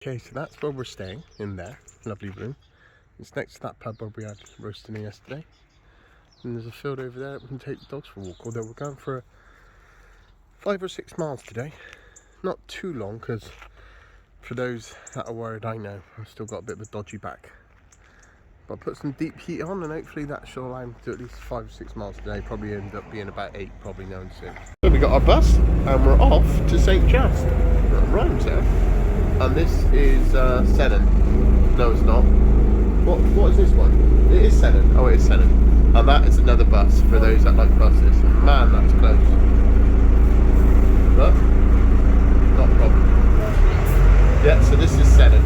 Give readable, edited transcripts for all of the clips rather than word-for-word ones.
Okay, so that's where we're staying, in there, lovely room. It's next to that pub where we had roasting yesterday. And there's a field over there that we can take the dogs for a walk, although we're going for 5 or 6 miles today. Not too long, because for those that are worried, I know, I've still got a bit of a dodgy back. But I'll put some deep heat on and hopefully that should allow me to do at least 5 or 6 miles today. Probably end up being about 8, probably knowing soon. So we got our bus and we're off to St. Just. That rhymes there. And this is Sennen. No, it's not. What is this one? It is Sennen. Oh, it is Sennen. And that is another bus for those that like buses. Man, that's close. But not a problem. Yeah, so this is Sennen.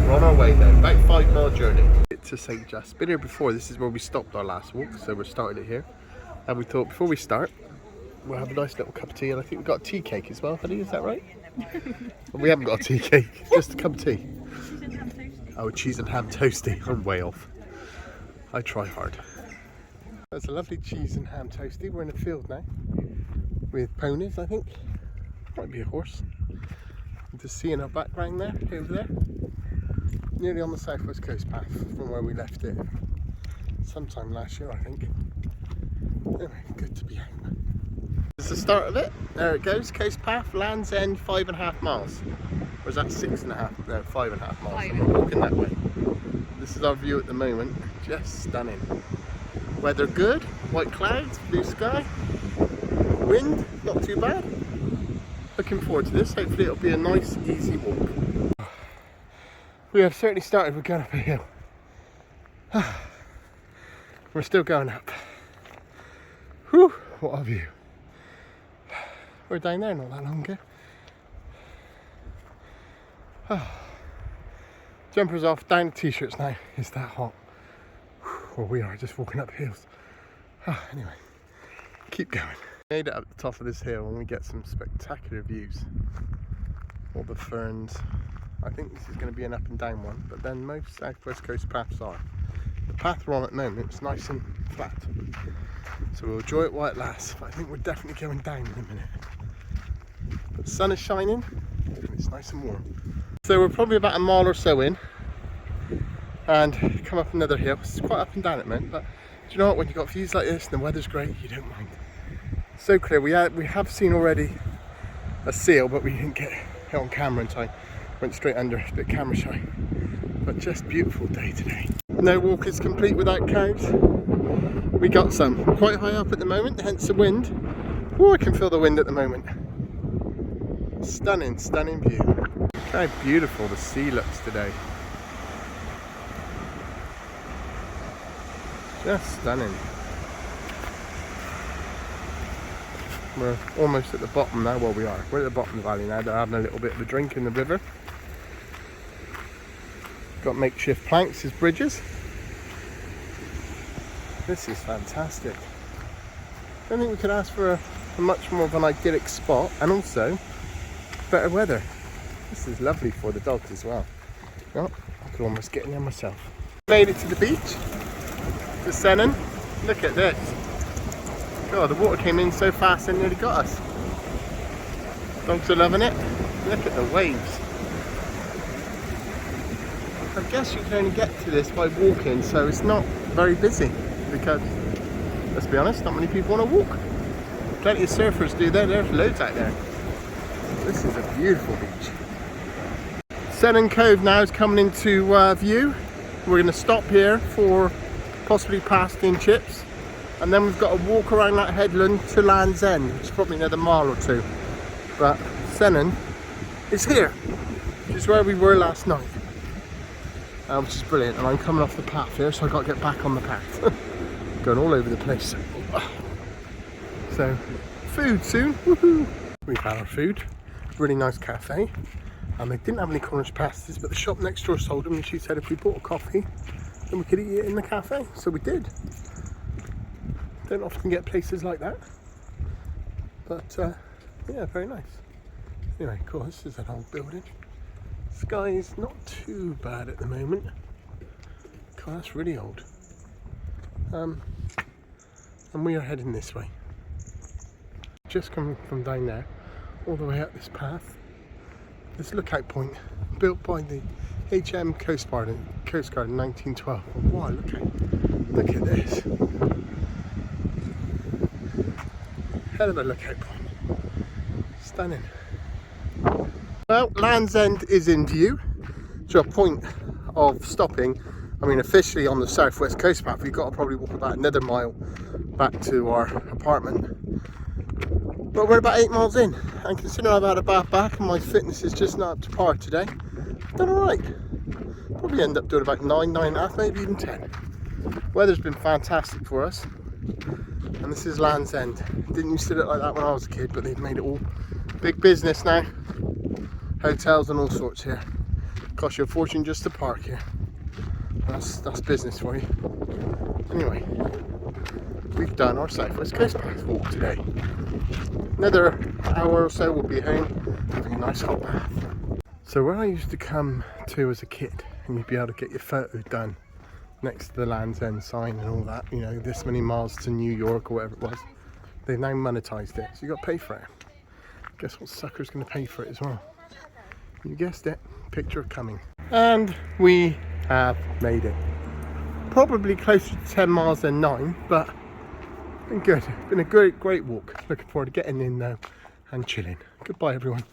We're on our way though. About 5 mile journey to St. Just. Been here before. This is where we stopped our last walk, so we're starting it here. And we thought before we start, we'll have a nice little cup of tea. And I think we've got a tea cake as well, honey. Is that right? Well, we haven't got a tea cake, just a cup of tea. Oh, cheese and ham toasty. I'm way off. I try hard. That's a lovely cheese and ham toasty. We're in a field now with ponies, I think. Might be a horse. You just see in our background there, over there. Nearly on the southwest coast path from where we left it sometime last year, I think. Anyway, good to be out. This is the start of it. There it goes, coast path, Land's End, 5.5 miles. Or is that 6.5? No, 5.5 miles. And we're walking that way. This is our view at the moment. Just stunning. Weather good, white clouds, blue sky, wind, not too bad. Looking forward to this. Hopefully it'll be a nice, easy walk. We have certainly started. We're going up a hill. We're still going up. Whew, what a view. We're down there not that long ago. Jumpers off, down to t-shirts now. It's that hot. Well, we are just walking up hills. Anyway, keep going. Made it up the top of this hill and we get some spectacular views. All the ferns. I think this is going to be an up and down one, but then most southwest coast paths are. The path we're on at the moment, it's nice and flat. So we'll enjoy it while it lasts, but I think we're definitely going down in a minute. But the sun is shining and it's nice and warm. So we're probably about a mile or so in and come up another hill. It's quite up and down at the moment, but do you know what, when you've got views like this and the weather's great, you don't mind. So clear. We have seen already a seal, but we didn't get it on camera in time. Went straight under, a bit camera shy. But just beautiful day today. No walk is complete without cows. We got some. We're quite high up at the moment, hence the wind. Oh, I can feel the wind at the moment. Stunning, stunning view. Look how beautiful the sea looks today. Just stunning. We're almost at the bottom now. Well, we are. We're at the bottom of the valley now. They're having a little bit of a drink in the river. Got makeshift planks as bridges. This is fantastic. I don't think we could ask for a much more of an idyllic spot, and also better weather. This is lovely for the dogs as well. Oh, I could almost get in there myself. Made it to the beach, to Sennen. Look at this. God, the water came in so fast and nearly got us. Dogs are loving it. Look at the waves. I guess you can only get to this by walking, so it's not very busy because, let's be honest, not many people want to walk. Plenty of surfers do there. There's loads out there. This is a beautiful beach. Sennen Cove now is coming into view. We're going to stop here for possibly pasta and chips. And then we've got to walk around that headland to Land's End, which is probably another mile or two. But Sennen is here, which is where we were last night. Which is brilliant. And I'm coming off the path here, so I've got to get back on the path. Going all over the place. So, food soon. Woohoo! We've had our food. Really nice cafe. And they didn't have any Cornish pasties, but the shop next door sold them, and she said if we bought a coffee, then we could eat it in the cafe. So we did. Don't often get places like that, but yeah, very nice. Anyway, cool. This is an old building. Sky is not too bad at the moment. God, that's really old. And we are heading this way. Just coming from down there, all the way up this path This lookout point, built by the HM Coast Guard in 1912. Wow, look at this. Hell of a lookout point. Stunning. Well, Land's End is in view. To a point of stopping, I mean officially on the southwest coast path, we've got to probably walk about another mile back to our apartment. But we're about 8 miles in, and considering I've had a bath back and my fitness is just not up to par today, I've done alright. Probably end up doing about 9.5, maybe even 10. Weather's been fantastic for us, and this is Land's End. Didn't used to look like that when I was a kid, but they've made it all big business now. Hotels and all sorts here. Cost you a fortune just to park here. That's business for you. Anyway, we've done our Southwest Coast Path walk today. Another hour or so we'll be home having a nice hot bath. So where I used to come to as a kid, and you'd be able to get your photo done next to the Land's End sign and all that, you know, this many miles to New York or whatever it was, they've now monetized it, so you got to pay for it. Guess what sucker's going to pay for it as well? You guessed it, picture coming. And we have made it. Probably closer to 10 miles than 9, but been good. Been a great walk. Looking forward to getting in now and chilling. Goodbye everyone.